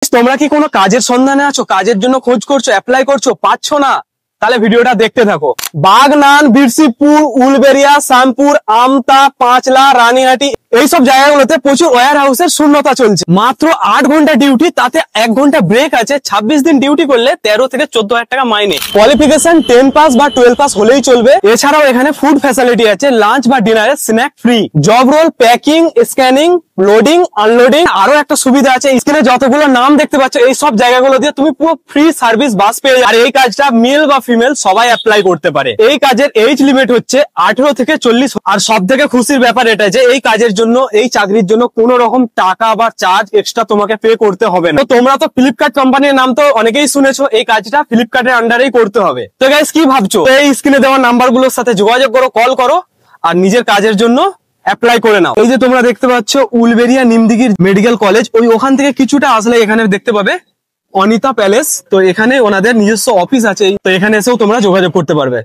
তোমরা কি কোনো কাজের সন্ধানে আছো, কাজের জন্য খোঁজ করছো, অ্যাপ্লাই করছো, পাচ্ছ না? তাহলে ভিডিওটা দেখতে থাকো। বাগনান, বিরসিপুর, উলবেরিয়া, শ্যামপুর, আমতা, পাঁচলা, রানীহাটি এইসব জায়গাগুলোতে প্রচুর ওয়্যার হাউসের শূন্যতা চলছে। মাত্র 8 ঘন্টা ডিউটি, তাতে 1 ঘন্টা ব্রেক আছে। 26 দিন ডিউটি করলে 13 থেকে 14,000 টাকা মাইনে। কোয়ালিফিকেশন 10 পাস বা 12 পাস হলেই চলবে। এছাড়াও এখানে ফুড ফ্যাসিলিটি আছে, লাঞ্চ বা ডিনারে snack free. Job role packing, scanning, loading, unloading. আরো একটা সুবিধা আছে, স্ক্রিনে যতগুলো নাম দেখতে পাচ্ছ এই সব জায়গাগুলো দিয়ে তুমি পুরো ফ্রি সার্ভিস বাস পেয়ে যাবে। আর এই কাজটা মেল বা ফিমেল সবাই অ্যাপ্লাই করতে পারে। এই কাজের এজ লিমিট হচ্ছে 18 থেকে 40। আর সব থেকে খুশির ব্যাপার এটা যে এই কাজের জন্য, এই চাকরির জন্য কোনো রকম টাকা বা চার্জ এক্সট্রা তোমাকে পে করতে হবে না। তো তোমরা তো ফ্লিপকার্ট কোম্পানির নাম তো অনেকেই শুনেছো, এই কাজটা ফ্লিপকার্টের আন্ডারেই করতে হবে। তো গাইস কি ভাবছো? এই স্ক্রিনে দেওয়া নাম্বারগুলোর সাথে যোগাযোগ করো, কল করো আর নিজের কাজের জন্য অ্যাপ্লাই করে নাও। এই যে তোমরা দেখতে পাচ্ছ উলবেরিয়া নিমদিঘির মেডিকেল কলেজ, ওখান থেকে কিছুটা আসলে এখানে দেখতে পাবে অনিতা প্যালেস। তো এখানে ওনাদের নিজস্ব অফিস আছে, তো এখানে এসেও তোমরা যোগাযোগ করতে পারবে।